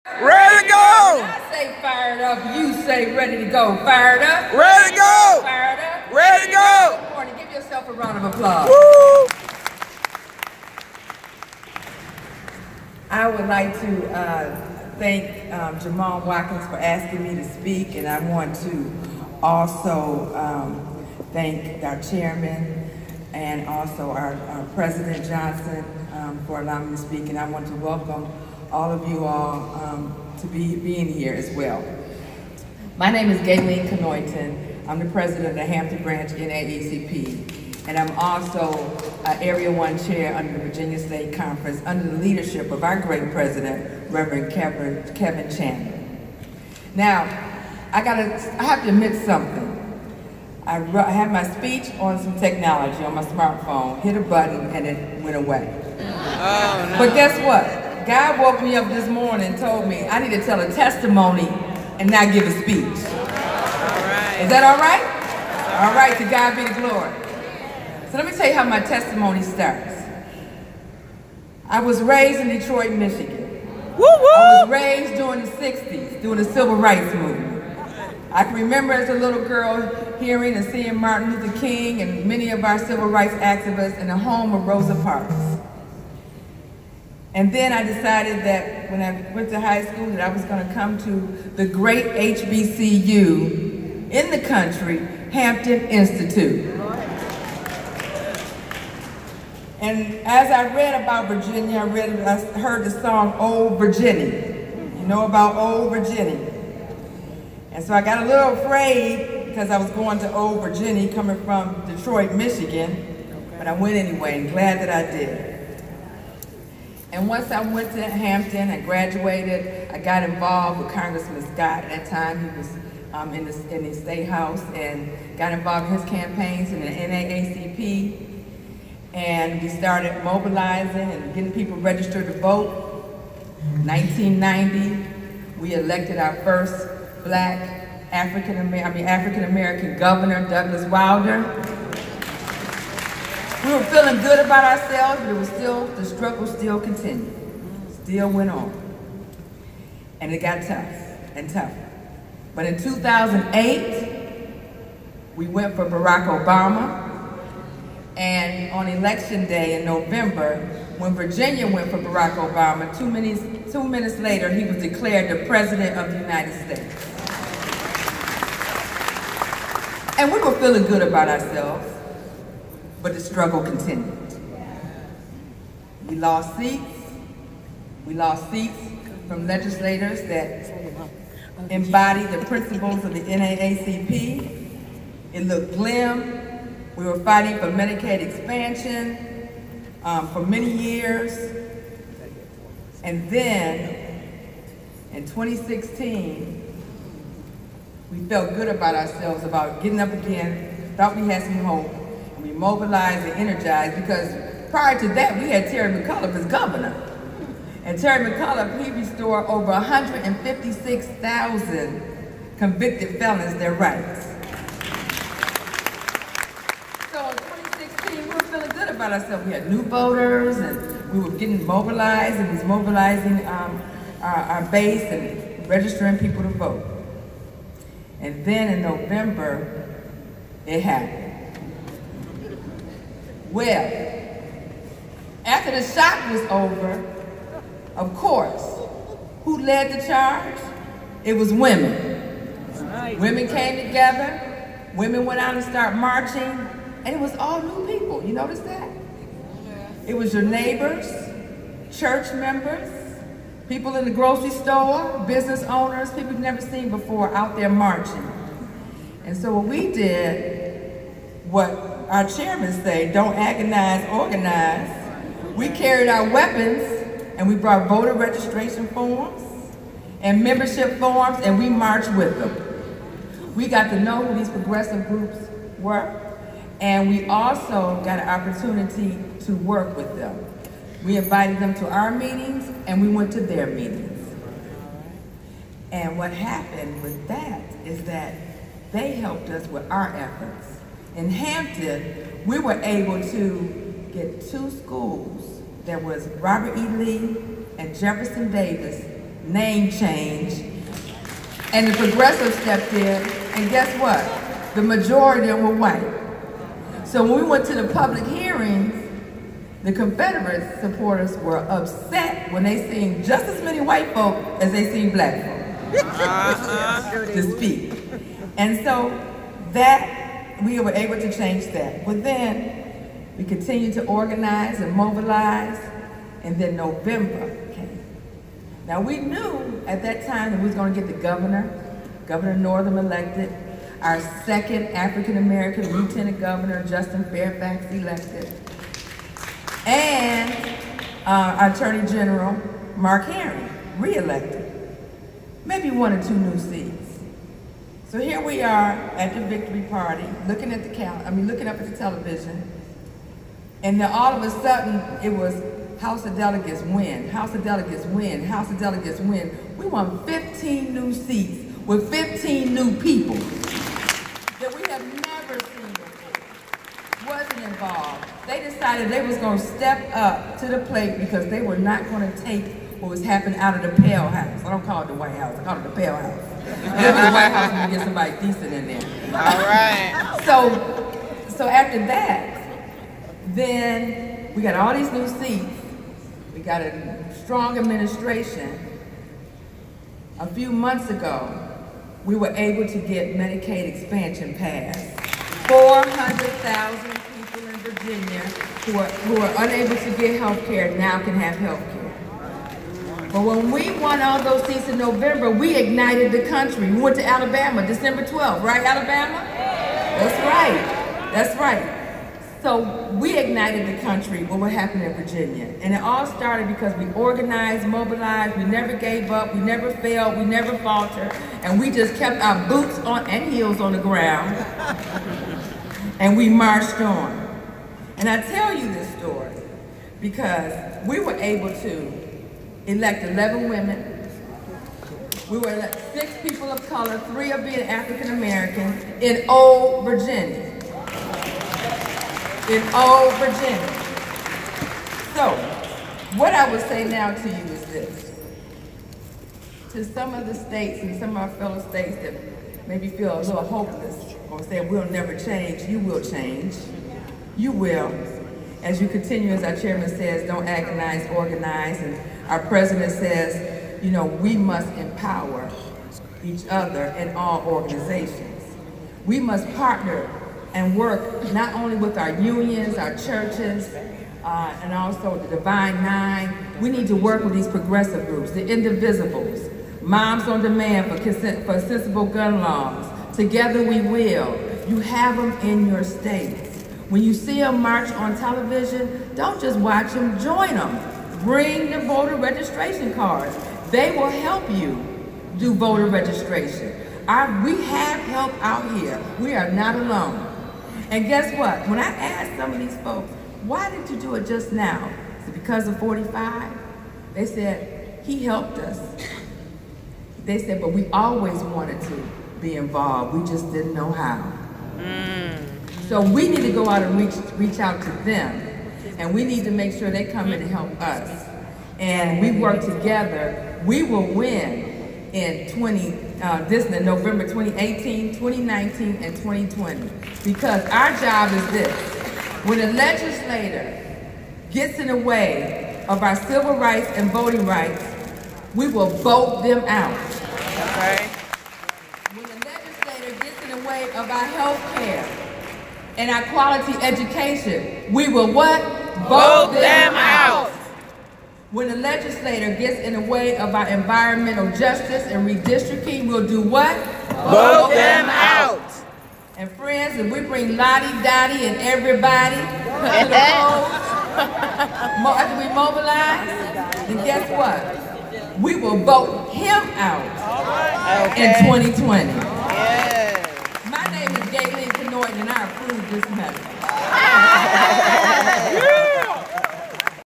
Ready to go! When I say fired up, you say ready to go. Fired up? Ready to go! Fired up? Ready to go! Good morning. Give yourself a round of applause. Woo! I would like to thank Jamal Watkins for asking me to speak, and I want to also thank our chairman and also our President Johnson for allowing me to speak, and I want to welcome all of you all to being here as well. My name is Gayleen Canoyton. I'm the president of the Hampton Branch NAACP, and I'm also Area 1 chair under the Virginia State Conference under the leadership of our great president, Reverend Kevin Chandler. Now, I have to admit something. I had my speech on some technology on my smartphone, hit a button, and it went away. Oh, no. But guess what? God woke me up this morning and told me I need to tell a testimony and not give a speech. All right. Is that all right? All right, to God be the glory. So let me tell you how my testimony starts. I was raised in Detroit, Michigan. Woo-woo! I was raised during the 60s, during the Civil Rights Movement. I can remember as a little girl hearing and seeing Martin Luther King and many of our civil rights activists in the home of Rosa Parks. And then I decided that when I went to high school that I was going to come to the great HBCU in the country, Hampton Institute. And as I read about Virginia, I heard the song Old Virginia. You know about Old Virginia. And so I got a little afraid because I was going to Old Virginia coming from Detroit, Michigan, but I went anyway and glad that I did. And once I went to Hampton and graduated, I got involved with Congressman Scott. At that time, he was in the State House, and got involved in his campaigns in the NAACP. And we started mobilizing and getting people registered to vote. 1990, we elected our first black African American governor, Douglas Wilder. We were feeling good about ourselves, but it was still, the struggle still continued, still went on. And it got tough and tougher. But in 2008, we went for Barack Obama. And on election day in November, when Virginia went for Barack Obama, 2 minutes later, he was declared the President of the United States. And we were feeling good about ourselves, but the struggle continued. We lost seats. We lost seats from legislators that embodied the principles of the NAACP. It looked glim. We were fighting for Medicaid expansion for many years. And then in 2016, we felt good about ourselves, about getting up again, thought we had some hope. We mobilized and energized because prior to that, we had Terry McAuliffe as governor. And Terry McAuliffe, he restored over 156,000 convicted felons their rights. So in 2016, we were feeling good about ourselves. We had new voters, and we were getting mobilized, and was mobilizing our base and registering people to vote. And then in November, it happened. Well, after the shock was over, of course, who led the charge? It was women. Right. Women came together, women went out and started marching, and it was all new people. You notice that? It was your neighbors, church members, people in the grocery store, business owners, people you've never seen before out there marching. And so what we did, what our chairman say, don't agonize, organize. We carried our weapons and we brought voter registration forms and membership forms, and we marched with them. We got to know who these progressive groups were, and we also got an opportunity to work with them. We invited them to our meetings and we went to their meetings. And what happened with that is that they helped us with our efforts. In Hampton, we were able to get 2 schools. There was Robert E. Lee and Jefferson Davis name change, and the progressive stepped in, and guess what? The majority of them were white. So when we went to the public hearings, the Confederate supporters were upset when they seen just as many white folk as they seen black folk to speak. And so that, we were able to change that. But then we continued to organize and mobilize, and then November came. Now we knew at that time that we was gonna get the Governor Northam elected, our second African-American Lieutenant Governor, Justin Fairfax, elected, and our Attorney General, Mark Herring, re-elected. Maybe 1 or 2 new seats. So here we are at the victory party, looking at looking up at the television, and then all of a sudden it was House of Delegates win, House of Delegates win, House of Delegates win. We won 15 new seats with 15 new people that we have never seen before, wasn't involved. They decided they was gonna step up to the plate because they were not gonna take what was happening out of the Pale House. I don't call it the White House, I call it the Pale House. Maybe the White House when we get somebody decent in there. All right. So after that, then we got all these new seats. We got a strong administration. A few months ago, we were able to get Medicaid expansion passed. 400,000 people in Virginia who are unable to get health care now can have health care. But when we won all those seats in November, we ignited the country. We went to Alabama, December 12th, right, Alabama? That's right, that's right. So we ignited the country, what happened in Virginia. And it all started because we organized, mobilized, we never gave up, we never failed, we never faltered, and we just kept our boots on and heels on the ground, and we marched on. And I tell you this story because we were able to elect 11 women. We were elect 6 people of color, 3 of being African American in old Virginia. In old Virginia. So, what I would say now to you is this. To some of the states and some of our fellow states that maybe feel a little hopeless or say we'll never change, you will change. You will. As you continue, as our chairman says, don't agonize, organize. And our president says, you know, we must empower each other in all organizations. We must partner and work not only with our unions, our churches, and also the Divine Nine. We need to work with these progressive groups, the Indivisibles, Moms on Demand for sensible gun laws. Together we will. You have them in your states. When you see them march on television, don't just watch them, join them. Bring the voter registration cards. They will help you do voter registration. We have help out here. We are not alone. And guess what? When I asked some of these folks, why did you do it just now? Is it because of 45? They said, he helped us. They said, but we always wanted to be involved. We just didn't know how. So we need to go out and reach out to them. And we need to make sure they come in and help us. And we work together. We will win in November 2018, 2019, and 2020. Because our job is this. When a legislator gets in the way of our civil rights and voting rights, we will vote them out. Okay. When a legislator gets in the way of our health care and our quality education, we will what? Vote them out. When the legislator gets in the way of our environmental justice and redistricting, we'll do what? Vote them out. And friends, if we bring Lottie, Dottie, and everybody to the polls, after we mobilize, then guess what? We will vote him out in 2020. Yes. My name is Gayleen Kenoyton, and I approve this message.